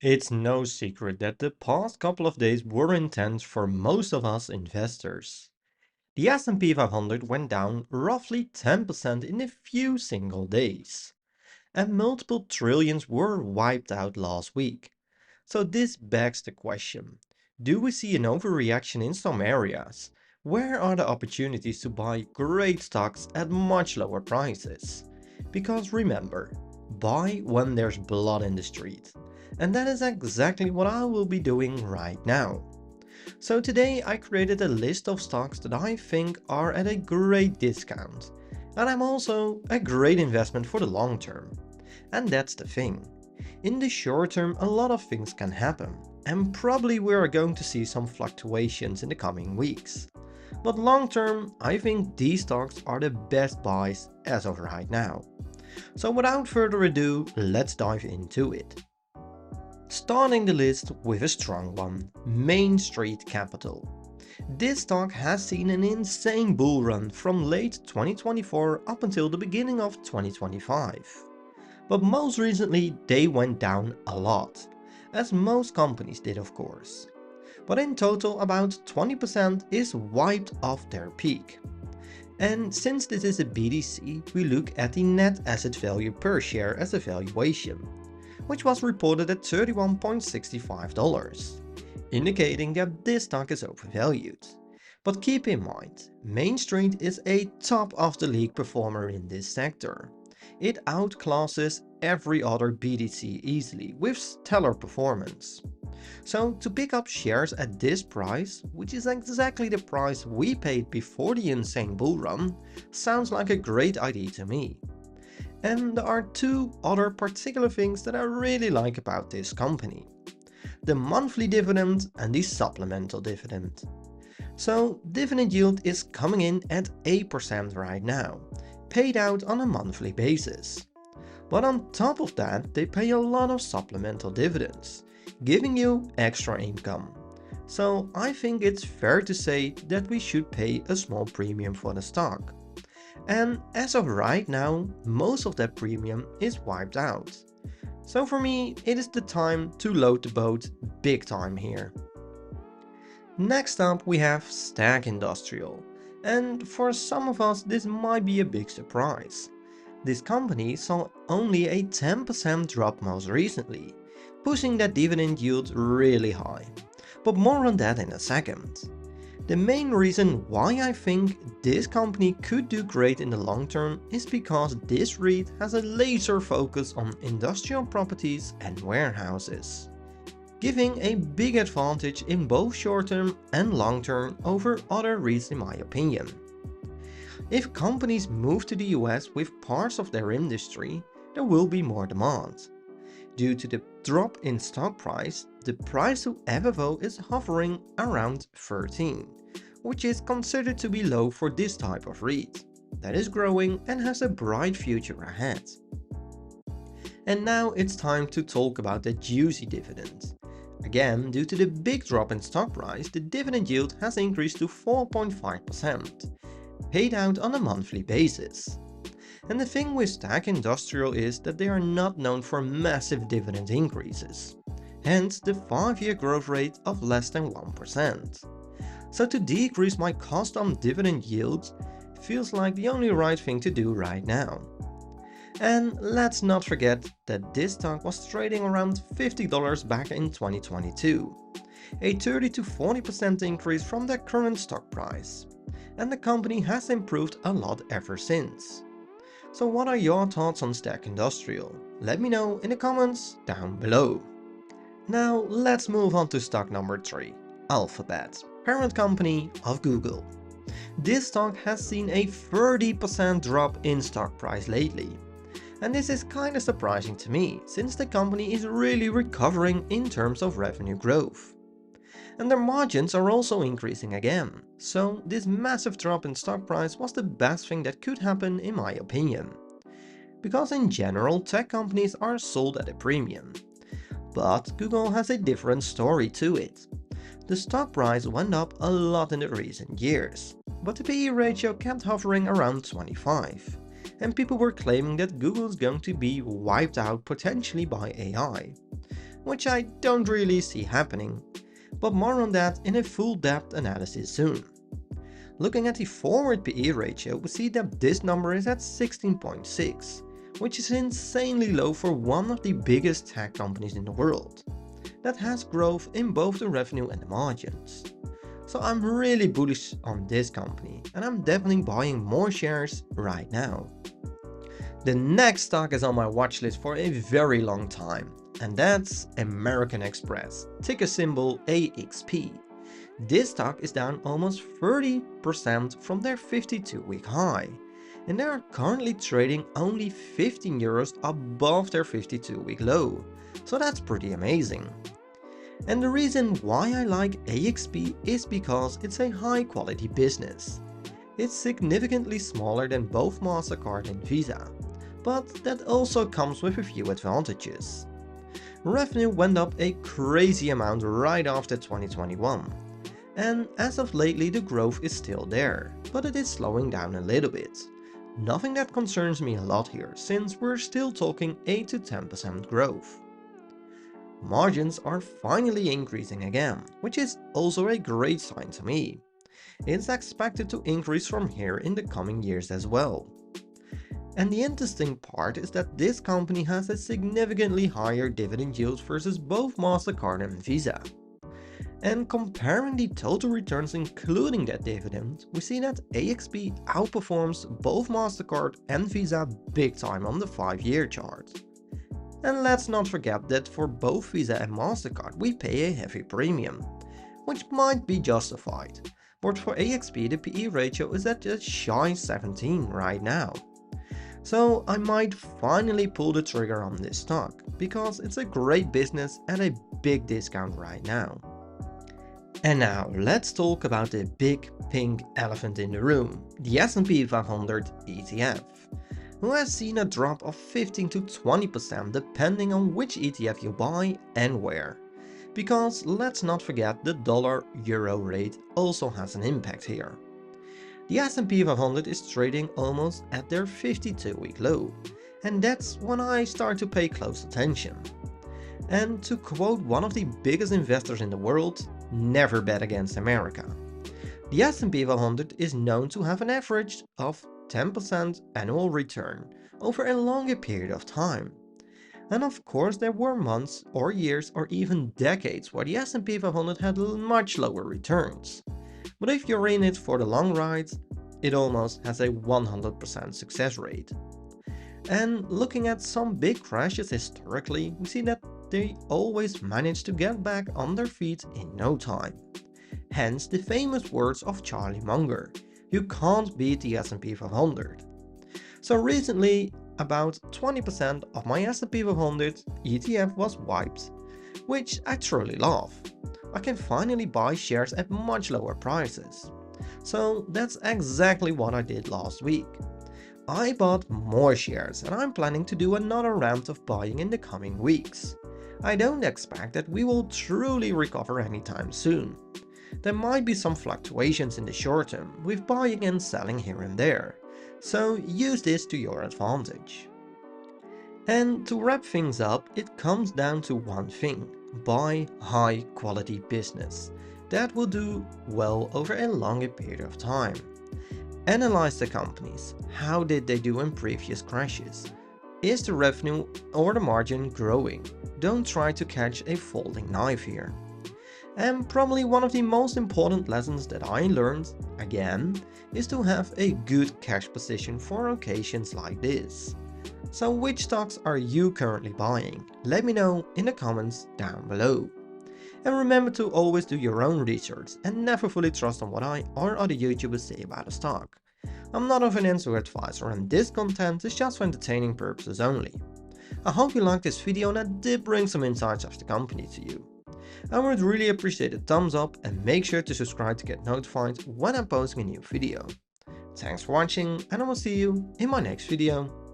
It's no secret that the past couple of days were intense for most of us investors. The S&P 500 went down roughly 10% in a few single days, and multiple trillions were wiped out last week. So this begs the question, do we see an overreaction in some areas? Where are the opportunities to buy great stocks at much lower prices? Because remember, buy when there's blood in the street. And that is exactly what I will be doing right now. So today I created a list of stocks that I think are at a great discount. And I'm also a great investment for the long term. And that's the thing. In the short term, a lot of things can happen, and probably we are going to see some fluctuations in the coming weeks. But long term, I think these stocks are the best buys as of right now. So without further ado, let's dive into it. Starting the list with a strong one, Main Street Capital. This stock has seen an insane bull run from late 2024 up until the beginning of 2025. But most recently they went down a lot, as most companies did of course. But in total about 20% is wiped off their peak. And since this is a BDC, we look at the net asset value per share as a valuation, which was reported at $31.65, indicating that this stock is overvalued. But keep in mind, Main Street is a top of the league performer in this sector. It outclasses every other BDC easily with stellar performance. So to pick up shares at this price, which is exactly the price we paid before the insane bull run, sounds like a great idea to me. And there are two other particular things that I really like about this company. The monthly dividend and the supplemental dividend. So dividend yield is coming in at 8% right now, paid out on a monthly basis. But on top of that, they pay a lot of supplemental dividends, giving you extra income. So I think it's fair to say that we should pay a small premium for the stock. And as of right now, most of that premium is wiped out. So for me, it is the time to load the boat big time here. Next up we have STAG Industrial, and for some of us this might be a big surprise. This company saw only a 10% drop most recently, pushing that dividend yield really high. But more on that in a second. The main reason why I think this company could do great in the long term is because this REIT has a laser focus on industrial properties and warehouses, giving a big advantage in both short term and long term over other REITs in my opinion. If companies move to the US with parts of their industry, there will be more demand. Due to the drop in stock price, the price to FFO is hovering around 13, which is considered to be low for this type of REIT that is growing and has a bright future ahead. And now it's time to talk about the juicy dividend. Again, due to the big drop in stock price, the dividend yield has increased to 4.5%, paid out on a monthly basis. And the thing with STAG Industrial is that they are not known for massive dividend increases, hence the 5-year growth rate of less than 1%. So to decrease my cost on dividend yields feels like the only right thing to do right now. And let's not forget that this stock was trading around $50 back in 2022, a 30 to 40% increase from their current stock price. And the company has improved a lot ever since. So what are your thoughts on STAG Industrial? Let me know in the comments down below. Now let's move on to stock number 3, Alphabet, parent company of Google. This stock has seen a 30% drop in stock price lately. And this is kinda surprising to me, since the company is really recovering in terms of revenue growth. And their margins are also increasing again, so this massive drop in stock price was the best thing that could happen in my opinion. Because in general tech companies are sold at a premium. But Google has a different story to it. The stock price went up a lot in the recent years, but the PE ratio kept hovering around 25, and people were claiming that Google is going to be wiped out potentially by AI. which I don't really see happening, but more on that in a full depth analysis soon. Looking at the forward PE ratio, we see that this number is at 16.6, which is insanely low for one of the biggest tech companies in the world, that has growth in both the revenue and the margins. So I'm really bullish on this company and I'm definitely buying more shares right now. The next stock is on my watch list for a very long time, and that's American Express, ticker symbol AXP. This stock is down almost 30% from their 52-week high, and they are currently trading only 15 euros above their 52-week low, so that's pretty amazing. And the reason why I like AXP is because it's a high quality business. It's significantly smaller than both MasterCard and Visa, but that also comes with a few advantages. Revenue went up a crazy amount right after 2021. And as of lately the growth is still there, but it is slowing down a little bit. Nothing that concerns me a lot here, since we're still talking 8 to 10% growth. Margins are finally increasing again, which is also a great sign to me. It's expected to increase from here in the coming years as well. And the interesting part is that this company has a significantly higher dividend yield versus both MasterCard and Visa. And comparing the total returns including that dividend, we see that AXP outperforms both MasterCard and Visa big time on the 5-year chart. And let's not forget that for both Visa and MasterCard we pay a heavy premium, which might be justified, but for AXP the PE ratio is at a shy 17 right now. So I might finally pull the trigger on this stock, because it's a great business at a big discount right now. And now let's talk about the big pink elephant in the room, the S&P 500 ETF, who has seen a drop of 15 to 20% depending on which ETF you buy and where. Because let's not forget the dollar-euro rate also has an impact here. The S&P 500 is trading almost at their 52-week low, and that's when I start to pay close attention. And to quote one of the biggest investors in the world, never bet against America. The S&P 500 is known to have an average of 10% annual return over a longer period of time. And of course there were months or years or even decades where the S&P 500 had much lower returns. But if you're in it for the long ride, it almost has a 100% success rate. And looking at some big crashes historically, we see that they always manage to get back on their feet in no time. Hence the famous words of Charlie Munger, you can't beat the S&P 500. So recently, about 20% of my S&P 500 ETF was wiped, which I truly love. I can finally buy shares at much lower prices. So that's exactly what I did last week. I bought more shares and I'm planning to do another round of buying in the coming weeks. I don't expect that we will truly recover anytime soon. There might be some fluctuations in the short term with buying and selling here and there, so use this to your advantage. And to wrap things up, it comes down to one thing: buy high quality business that will do well over a longer period of time. Analyze the companies. How did they do in previous crashes? Is the revenue or the margin growing? Don't try to catch a folding knife here. And probably one of the most important lessons that I learned, again, is to have a good cash position for occasions like this. So which stocks are you currently buying? Let me know in the comments down below. And remember to always do your own research and never fully trust on what I or other YouTubers say about a stock. I'm not a financial advisor and this content is just for entertaining purposes only. I hope you liked this video and that did bring some insights of the company to you. I would really appreciate a thumbs up and make sure to subscribe to get notified when I'm posting a new video. Thanks for watching and I will see you in my next video.